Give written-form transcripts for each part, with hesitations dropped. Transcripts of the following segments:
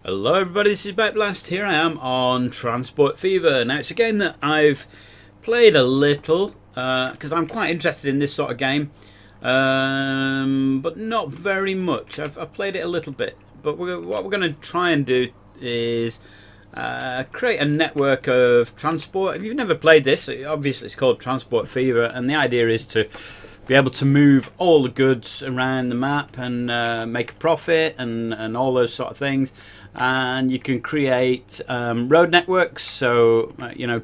Hello everybody, this is Blast. Here I am on Transport Fever. Now it's a game that I've played a little because I'm quite interested in this sort of game, but not very much. I've played it a little bit, but what we're going to try and do is create a network of transport. If you've never played this, obviously it's called Transport Fever, and the idea is to be able to move all the goods around the map and make a profit and all those sort of things. And you can create road networks, so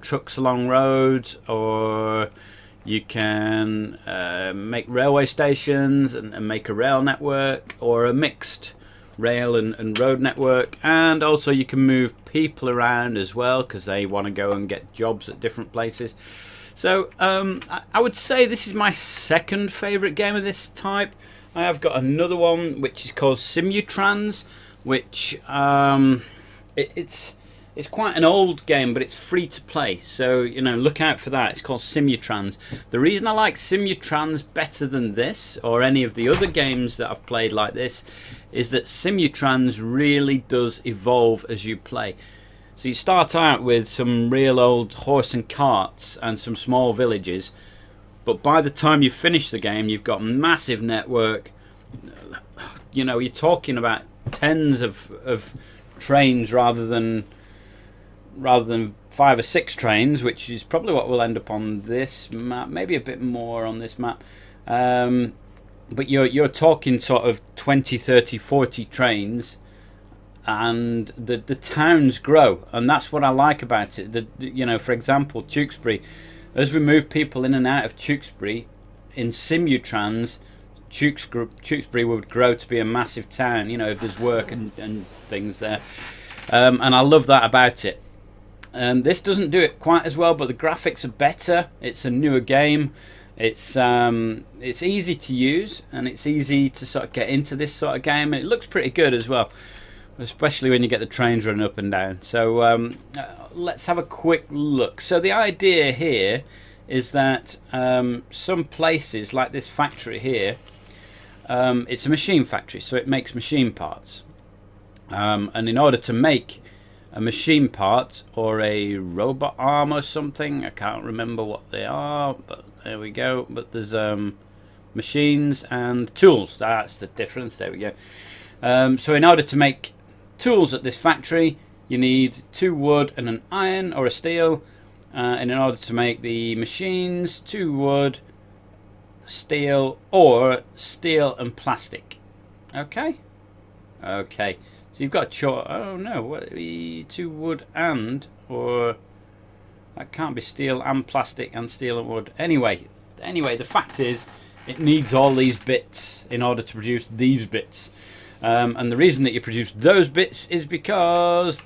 trucks along roads, or you can make railway stations and make a rail network, or a mixed rail and road network. And also you can move people around as well because they want to go and get jobs at different places. So I would say this is my second favourite game of this type. I have got another one which is called Simutrans, which it's quite an old game, but it's free to play. So look out for that. It's called Simutrans. The reason I like Simutrans better than this or any of the other games that I've played like this is that Simutrans really does evolve as you play. So you start out with some real old horse and carts and some small villages, but by the time you finish the game, you've got a massive network. You're talking about tens of trains rather than 5 or 6 trains, which is probably what we'll end up on this map. Maybe a bit more on this map, but you're talking sort of 20, 30, 40 trains. And the towns grow, and that's what I like about it. For example, Tewkesbury, as we move people in and out of Tewkesbury in Simutrans, Tewkesbury would grow to be a massive town, if there's work and things there. And I love that about it. This doesn't do it quite as well, but the graphics are better. It's a newer game. It's easy to use, and it's easy to sort of get into this sort of game, and it looks pretty good as well, especially when you get the trains running up and down. So let's have a quick look. So the idea here is that some places like this factory here, it's a machine factory, so it makes machine parts, and in order to make a machine part or a robot arm or something, I can't remember what they are, but there we go. But there's machines and tools. That's the difference. There we go. So in order to make tools at this factory, you need 2 wood and an iron or a steel, and in order to make the machines, 2 wood, steel, or steel and plastic. Okay, so you've got a choice. Oh no, what, 2 wood and, or that can't be steel and plastic and steel and wood. Anyway, the fact is it needs all these bits in order to produce these bits. And the reason that you produce those bits is because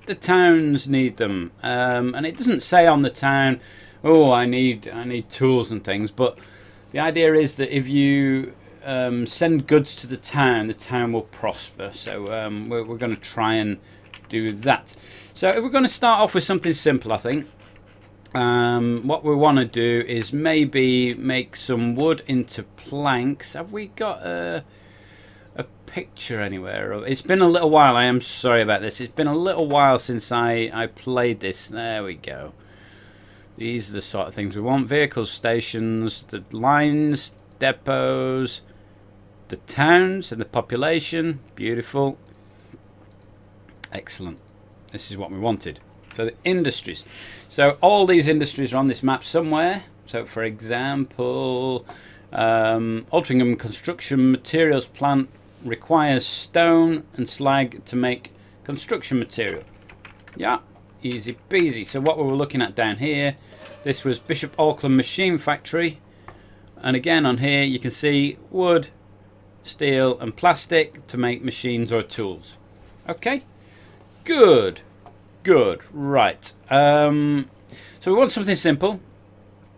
the towns need them. And it doesn't say on the town, oh, I need tools and things. But the idea is that if you send goods to the town will prosper. So we're going to try and do that. So we're going to start off with something simple, I think. What we want to do is maybe make some wood into planks. Have we got a picture anywhere? It's been a little while. I am sorry about this. It's been a little while since I played this. There we go. These are the sort of things we want. Vehicles, stations, the lines, depots, the towns and the population. Beautiful. Excellent. This is what we wanted. So the industries. So all these industries are on this map somewhere. So for example, Altrincham Construction Materials Plant requires stone and slag to make construction material. Yeah, easy peasy. So what we were looking at down here, this was Bishop Auckland Machine Factory, and again on here you can see wood, steel and plastic to make machines or tools. Okay, good, right. So we want something simple.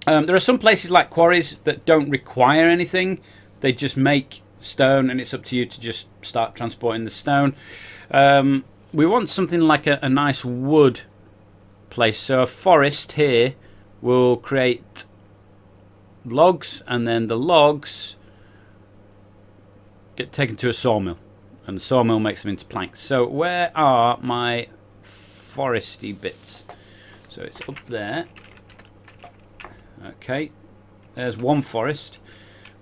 There are some places like quarries that don't require anything. They just make stone, and it's up to you to just start transporting the stone. We want something like a nice wood place. So a forest here will create logs, and then the logs get taken to a sawmill. and the sawmill makes them into planks. So where are my foresty bits? So it's up there. Okay, there's one forest.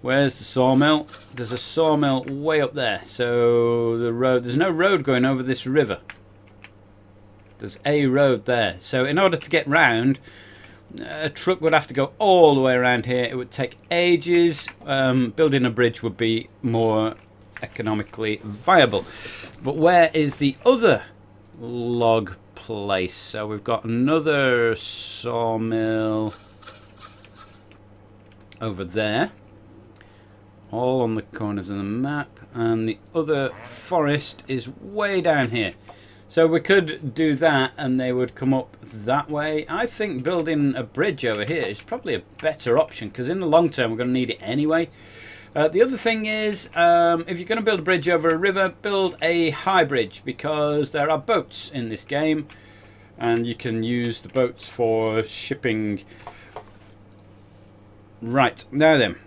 Where's the sawmill? There's a sawmill way up there. So the road, there's no road going over this river. There's a road there. So in order to get round, a truck would have to go all the way around here. It would take ages. Building a bridge would be more economically viable. But where is the other log place? So we've got another sawmill over there, all on the corners of the map, and the other forest is way down here. So we could do that and they would come up that way. I think building a bridge over here is probably a better option, because in the long term we're going to need it anyway. The other thing is, if you're going to build a bridge over a river, build a high bridge, because there are boats in this game and you can use the boats for shipping. Right, now then.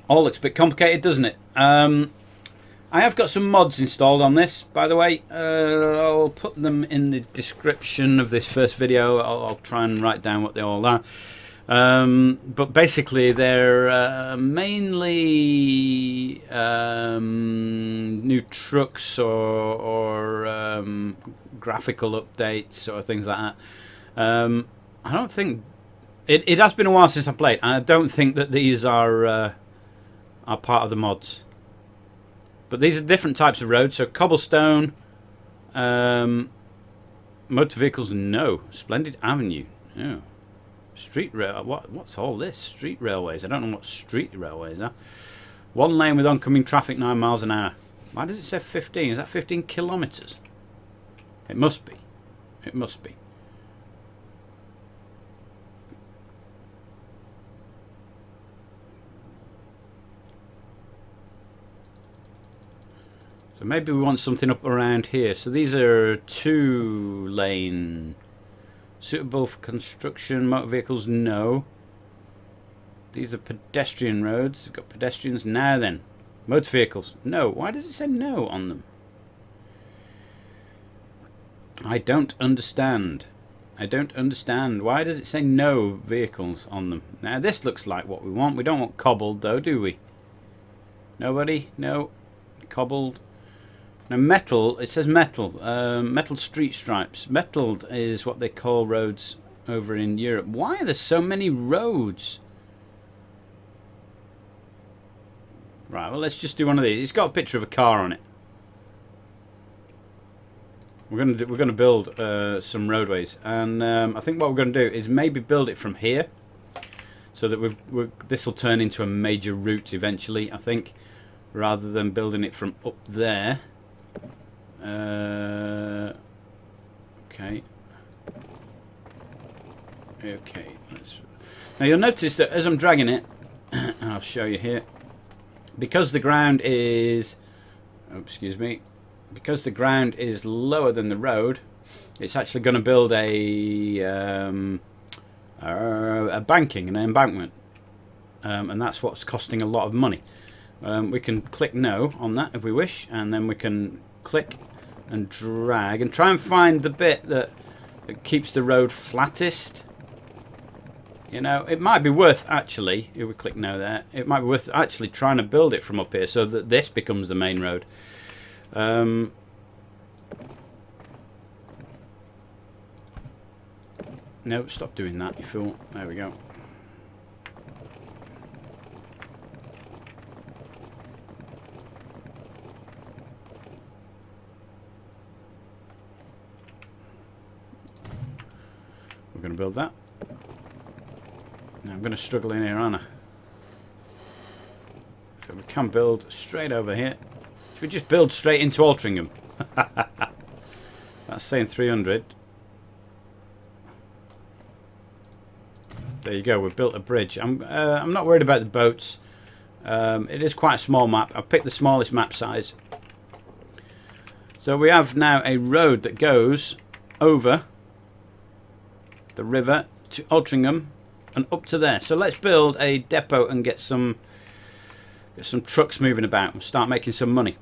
All looks a bit complicated, doesn't it? I have got some mods installed on this, by the way. I'll put them in the description of this first video. I'll try and write down what they all are. But basically, they're mainly new trucks or graphical updates or things like that. I don't think... It has been a while since I played, and I don't think that these are part of the mods. But these are different types of roads. So cobblestone, motor vehicles, no. Splendid Avenue, yeah. Street rail. What's all this? Street railways. I don't know what street railways are. One lane with oncoming traffic, 9 miles an hour. Why does it say 15? Is that 15 kilometres? It must be. It must be. So maybe we want something up around here. So these are 2-lane. Suitable for construction. Motor vehicles, no. These are pedestrian roads. They've got pedestrians. Now then. Motor vehicles, no. Why does it say no on them? I don't understand. I don't understand. Why does it say no vehicles on them? Now this looks like what we want. We don't want cobbled though, do we? Nobody? No. Cobbled. Now metal, it says metal. Metal street stripes. Metal is what they call roads over in Europe. Why are there so many roads? Right, well let's just do one of these. It's got a picture of a car on it. We're gonna build some roadways, and I think what we're gonna do is maybe build it from here, so that this will turn into a major route eventually. I think, rather than building it from up there. Okay. Okay. Now you'll notice that as I'm dragging it, and I'll show you here, because the ground is, because the ground is lower than the road, it's actually going to build a banking, an embankment, and that's what's costing a lot of money. We can click no on that if we wish, and then we can click and drag and try and find the bit that keeps the road flattest. You know, it might be worth actually, if we click no there, it might be worth actually trying to build it from up here so that this becomes the main road. No, stop doing that, you fool. There we go. We're going to build that. Now I'm going to struggle in here, aren't I? So we can build straight over here. Should we just build straight into Altrincham? That's saying 300. There you go. We've built a bridge. I'm not worried about the boats. It is quite a small map. I've picked the smallest map size. So we have now a road that goes over the river to Altrincham and up to there. So let's build a depot and get some trucks moving about and start making some money.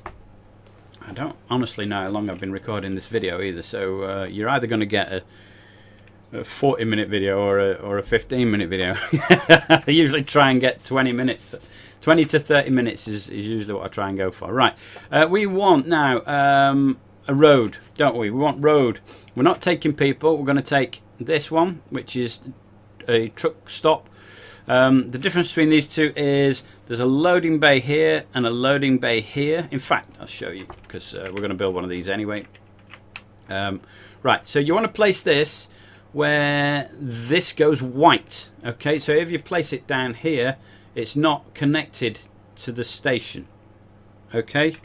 I don't honestly know how long I've been recording this video either, so you're either going to get a 40-minute video or a 15-minute video. I usually try and get 20 minutes. 20 to 30 minutes is usually what I try and go for. Right, we want now a road, don't we? We want road. We're not taking people. We're going to take this one, which is a truck stop. The difference between these two is there's a loading bay here and a loading bay here. In fact, I'll show you, because we're going to build one of these anyway. Right, so you want to place this where this goes white. Okay, so if you place it down here, it's not connected to the station. Okay,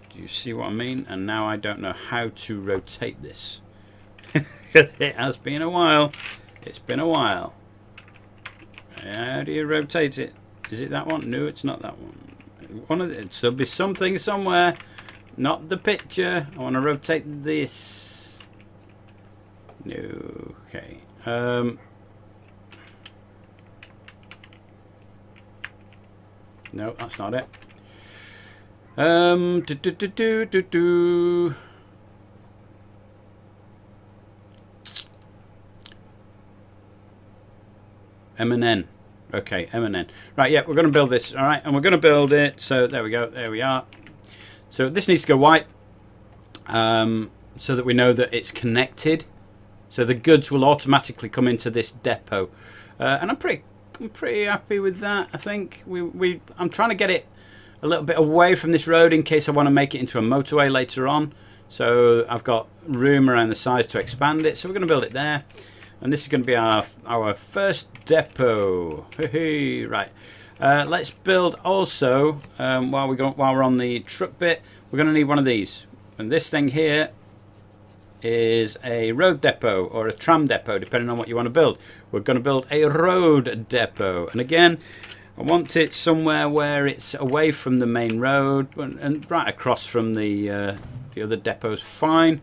do you see what I mean? And now I don't know how to rotate this. It has been a while. It's been a while. How do you rotate it? Is it that one? No, it's not that one. There'll be something somewhere. Not the picture. I want to rotate this. No. Okay. No, that's not it. M&N. Okay, M&N. Right, yeah, we're going to build this. All right, and we're going to build it. So there we go. There we are. So this needs to go white, so that we know that it's connected. So the goods will automatically come into this depot, and I'm pretty happy with that. I think I'm trying to get it a little bit away from this road in case I want to make it into a motorway later on. So I've got room around the sides to expand it. So we're going to build it there. And this is going to be our first depot. Right. Let's build also, while we're on the truck bit, we're going to need one of these. And this thing here is a road depot or a tram depot, depending on what you want to build. We're going to build a road depot. And again, I want it somewhere where it's away from the main road and right across from the other depots. Fine.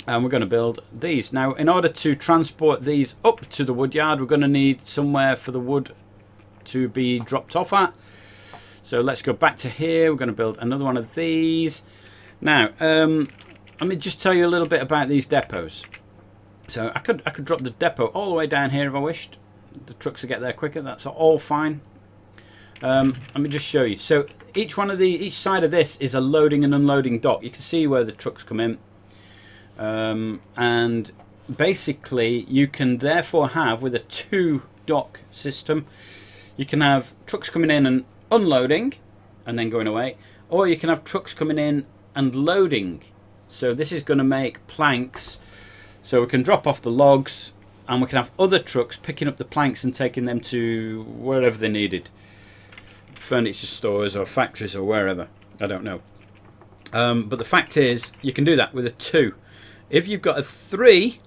And we're going to build these. Now, in order to transport these up to the wood yard, we're going to need somewhere for the wood to be dropped off at. So let's go back to here. We're going to build another one of these. Now, let me just tell you a little bit about these depots. So I could drop the depot all the way down here if I wished. The trucks will get there quicker. That's all fine. Let me just show you. So each side of this is a loading and unloading dock. You can see where the trucks come in. And basically you can therefore have, with a 2-dock system, you can have trucks coming in and unloading and then going away, or you can have trucks coming in and loading. So this is going to make planks, so we can drop off the logs and we can have other trucks picking up the planks and taking them to wherever they're needed, furniture stores or factories or wherever, I don't know. But the fact is you can do that with a 2. If you've got a 3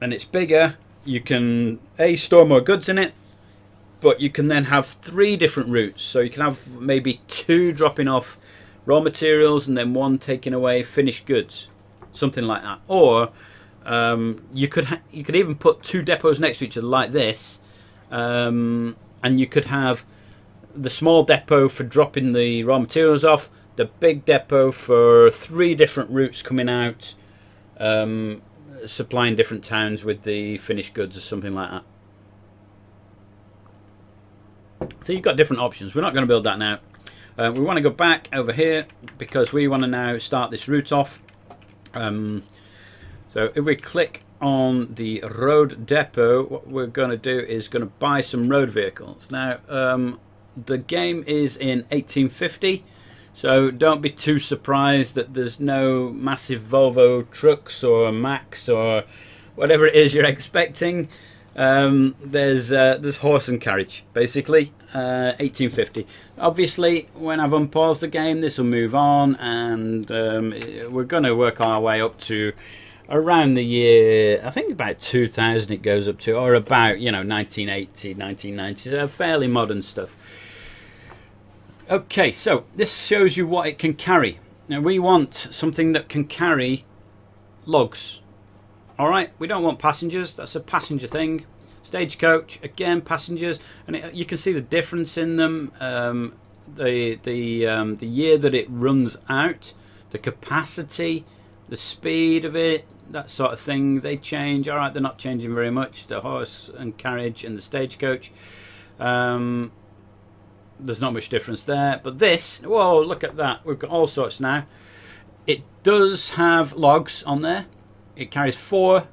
and it's bigger, you can store more goods in it, but you can then have 3 different routes. So you can have maybe 2 dropping off raw materials and then 1 taking away finished goods, something like that. Or you could even put 2 depots next to each other like this, and you could have the small depot for dropping the raw materials off, the big depot for 3 different routes coming out, supplying different towns with the finished goods or something like that. So you've got different options. We're not going to build that now. We want to go back over here because we want to now start this route off. So if we click on the road depot, what we're going to do is going to buy some road vehicles. Now, the game is in 1850. So don't be too surprised that there's no massive Volvo trucks or Max or whatever it is you're expecting. There's horse and carriage, basically. 1850. Obviously, when I've unpaused the game, this will move on, and we're going to work our way up to around the year, I think about 2000 it goes up to, or about 1980, 1990. So fairly modern stuff. Okay, so this shows you what it can carry. Now we want something that can carry logs. Alright, we don't want passengers, that's a passenger thing. Stagecoach, again passengers, and you can see the difference in them. the year that it runs out, the capacity, the speed of it, that sort of thing. They change. All right, they're not changing very much. The horse and carriage and the stagecoach. There's not much difference there. But this, whoa, look at that. We've got all sorts now. It does have logs on there. It carries 4.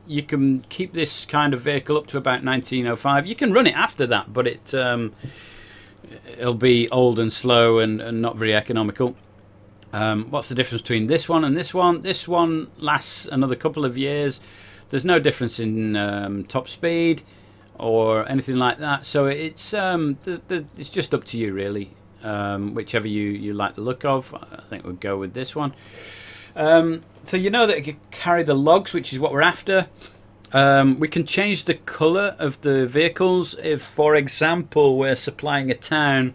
You can keep this kind of vehicle up to about 1905. You can run it after that, but it'll be old and slow and not very economical. What's the difference between this one and this one? This one lasts another couple of years. There's no difference in top speed or anything like that. So it's just up to you, really. Whichever you like the look of. I think we'll go with this one. So you know that it can carry the logs, which is what we're after. We can change the colour of the vehicles. If, for example, we're supplying a town,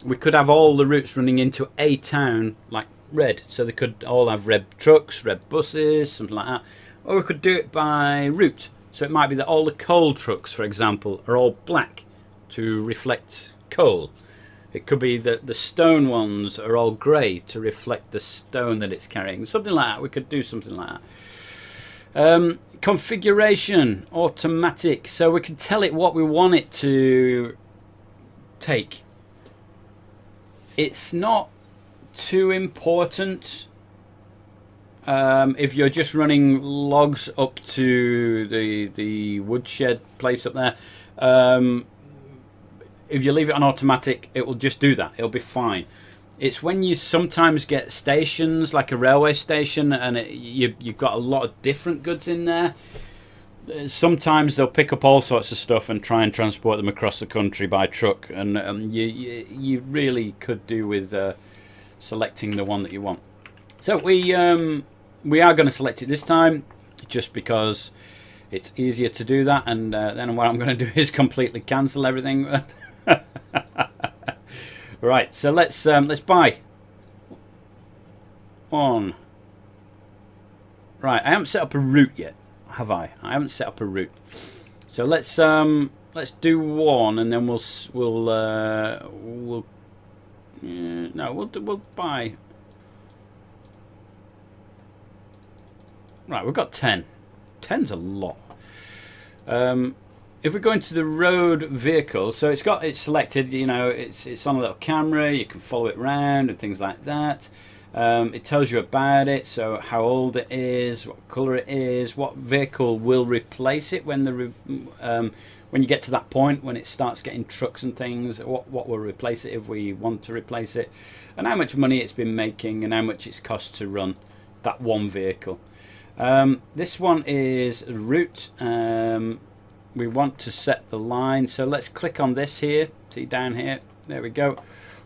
we could have all the routes running into a town like red. So they could all have red trucks, red buses, something like that. Or we could do it by route. So it might be that all the coal trucks, for example, are all black to reflect coal. It could be that the stone ones are all grey to reflect the stone that it's carrying. Something like that. We could do something like that. Configuration, automatic. So we can tell it what we want it to take. It's not too important if you're just running logs up to the woodshed place up there. If you leave it on automatic, it will just do that. It'll be fine. It's when you sometimes get stations, like a railway station, and you've got a lot of different goods in there. Sometimes they'll pick up all sorts of stuff and try and transport them across the country by truck, and you really could do with selecting the one that you want. So we are going to select it this time, just because it's easier to do that, and then what I'm going to do is completely cancel everything. Right, so let's buy one. Right, I haven't set up a route yet, have I? I haven't set up a route. So let's do one, and then we'll buy. Right, we've got 10. 10's a lot. If we go into the road vehicle, so it's selected, you know, it's on a little camera, you can follow it around and things like that. It tells you about it, so how old it is, what colour it is, what vehicle will replace it when you get to that point, when it starts getting trucks and things, what will replace it if we want to replace it, and how much money it's been making and how much it's cost to run that one vehicle. This one is route. We want to set the line, so let's click on this here. See down here, there we go.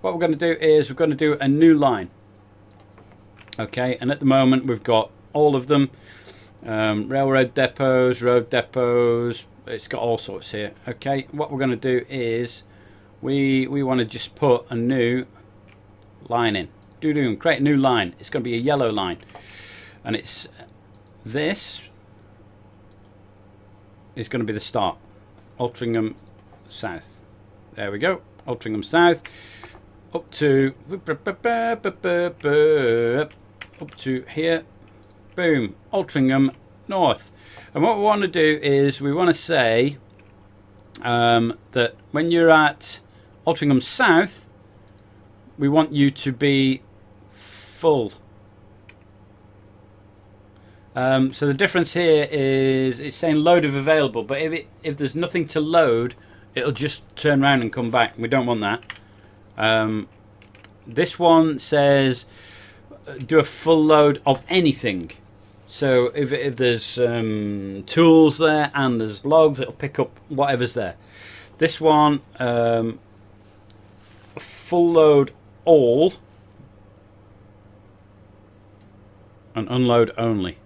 What we're going to do is we're going to do a new line. Okay, and at the moment we've got all of them. Railroad depots, road depots, it's got all sorts here. Okay, what we're going to do is we want to just put a new line in. Create a new line. It's going to be a yellow line, and it's this is going to be the start. Altrincham South. There we go. Altrincham South up to here. Boom. Altrincham North. And what we want to do is we want to say that when you're at Altrincham South, we want you to be full. So the difference here is it's saying load if available, but if there's nothing to load, it'll just turn around and come back. We don't want that. This one says do a full load of anything. So if there's tools there and there's logs, it'll pick up whatever's there. This one, full load all and unload only.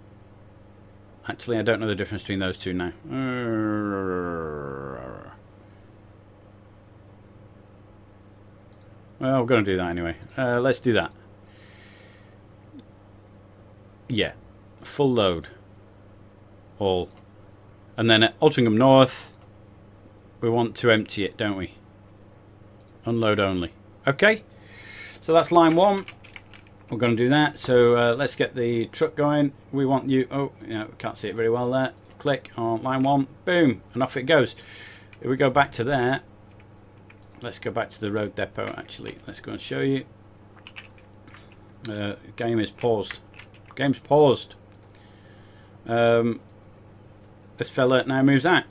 Actually, I don't know the difference between those two now. Well, we're going to do that anyway. Let's do that. Yeah, full load. All. And then at Altrincham North, we want to empty it, don't we? Unload only. Okay, so that's line 1. We're going to do that. So let's get the truck going. We want you. Oh, yeah, can't see it very well there. Click on line 1. Boom, and off it goes. If we go back to there, let's go back to the road depot. Actually, let's go and show you. Game is paused. Game's paused. This fella now moves out.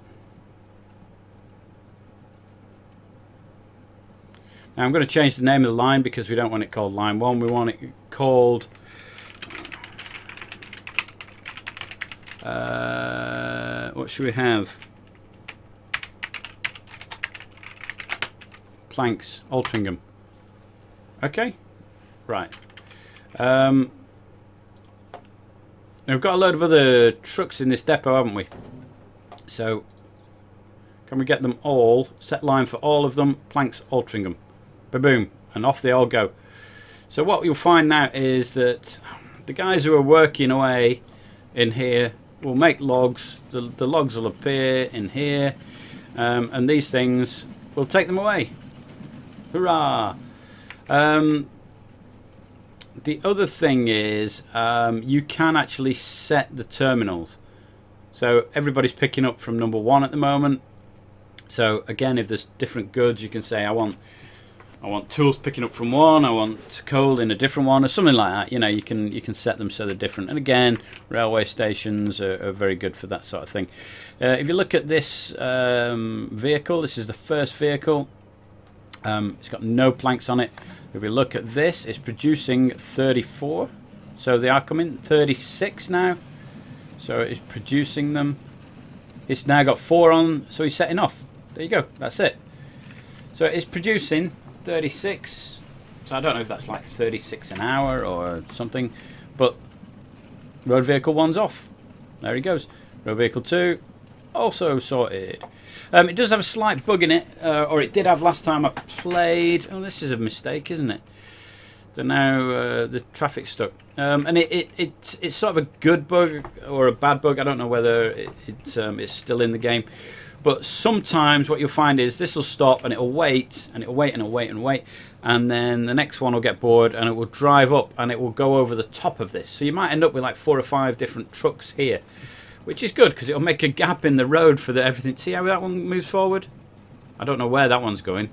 Now I'm going to change the name of the line because we don't want it called line 1. We want it called what should we have? Planks, Altrincham. Okay, right. We've got a load of other trucks in this depot, haven't we? So can we get them all? Set line for all of them. Planks, Altrincham. Boom, and off they all go. So what you'll find now is that the guys who are working away in here will make logs. The logs will appear in here, and these things will take them away. Hurrah! The other thing is you can actually set the terminals. So everybody's picking up from number 1 at the moment. So again, if there's different goods, you can say I want tools picking up from 1, I want coal in a different one, or something like that. You know, you can set them so they're different. And again, railway stations are very good for that sort of thing. If you look at this vehicle, this is the first vehicle. It's got no planks on it. If we look at this, it's producing 34. So they are coming 36 now. So it's producing them. It's now got 4 on, so he's setting off. There you go. That's it. So it's producing 36. So I don't know if that's like 36 an hour or something, but road vehicle 1's off. There he goes. Road vehicle 2 also sorted. It does have a slight bug in it, or it did have last time I played. Oh, this is a mistake, isn't it? So now the traffic's stuck, and it's sort of a good bug or a bad bug. I don't know whether it's still in the game. But sometimes what you'll find is this will stop and it'll wait and it'll wait and it'll wait and wait, and then the next one will get bored and it will drive up and it will go over the top of this. So you might end up with like 4 or 5 different trucks here, which is good because it'll make a gap in the road for everything. See how that one moves forward? I don't know where that one's going,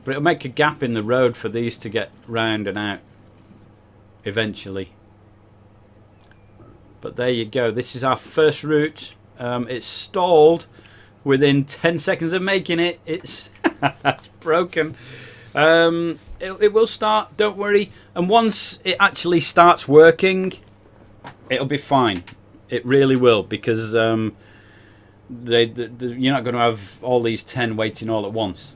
but it'll make a gap in the road for these to get round and out eventually. But there you go. This is our first route. It's stalled within 10 seconds of making it. It's that's broken. It will start, don't worry. And once it actually starts working, it'll be fine. It really will, because you're not going to have all these 10 waiting all at once.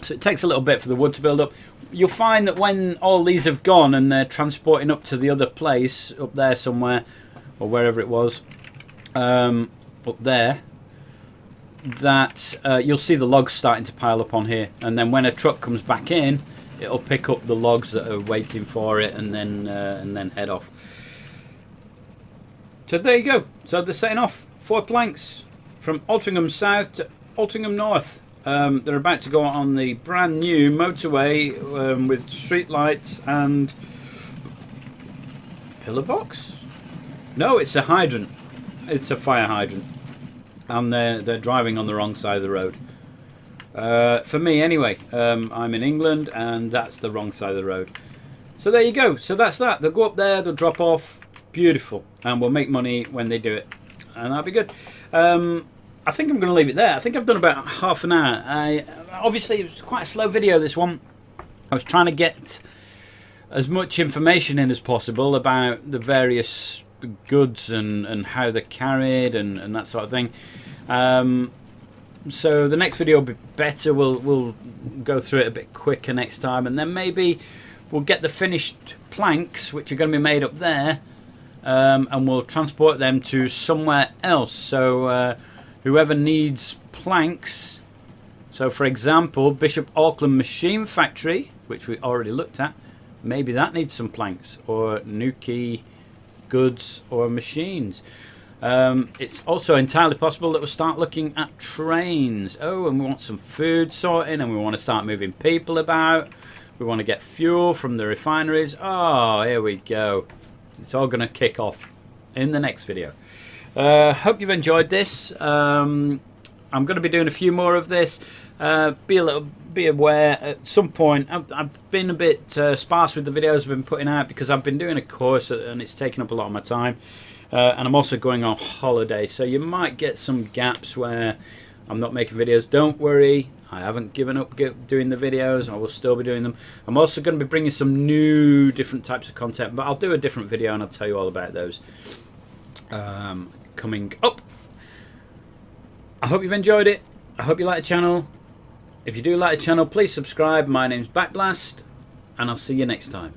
So it takes a little bit for the wood to build up. You'll find that when all these have gone and they're transporting up to the other place, up there somewhere, or wherever it was, up there, that you'll see the logs starting to pile up on here. And then when a truck comes back in, it'll pick up the logs that are waiting for it and then head off. So there you go. So they're setting off 4 planks from Altrincham South to Altrincham North. They're about to go on the brand new motorway with street lights and pillar box. No, it's a hydrant. It's a fire hydrant, and they're driving on the wrong side of the road. For me, anyway. I'm in England, and that's the wrong side of the road. So there you go. So that's that. They'll go up there. They'll drop off. Beautiful, and we'll make money when they do it, and that'll be good. I think I'm going to leave it there. I think I've done about half an hour. Obviously, it was quite a slow video, this one. I was trying to get as much information in as possible about the various goods and how they're carried and that sort of thing. So the next video will be better. We'll go through it a bit quicker next time, and then maybe we'll get the finished planks, which are going to be made up there, and we'll transport them to somewhere else. So whoever needs planks, so for example, Bishop Auckland Machine Factory, which we already looked at, maybe that needs some planks, or Nuki goods or machines. It's also entirely possible that we'll start looking at trains. Oh, and we want some food sorting, and we want to start moving people about. We want to get fuel from the refineries. Oh, here we go. It's all going to kick off in the next video. Hope you've enjoyed this. I'm going to be doing a few more of this. Be aware at some point. I've been a bit sparse with the videos I've been putting out because I've been doing a course and it's taken up a lot of my time. And I'm also going on holiday, so you might get some gaps where I'm not making videos. Don't worry, I haven't given up doing the videos. I will still be doing them. I'm also going to be bringing some new different types of content, but I'll do a different video and I'll tell you all about those coming up. I hope you've enjoyed it. I hope you like the channel. If you do like the channel, please subscribe. My name's Backblast, and I'll see you next time.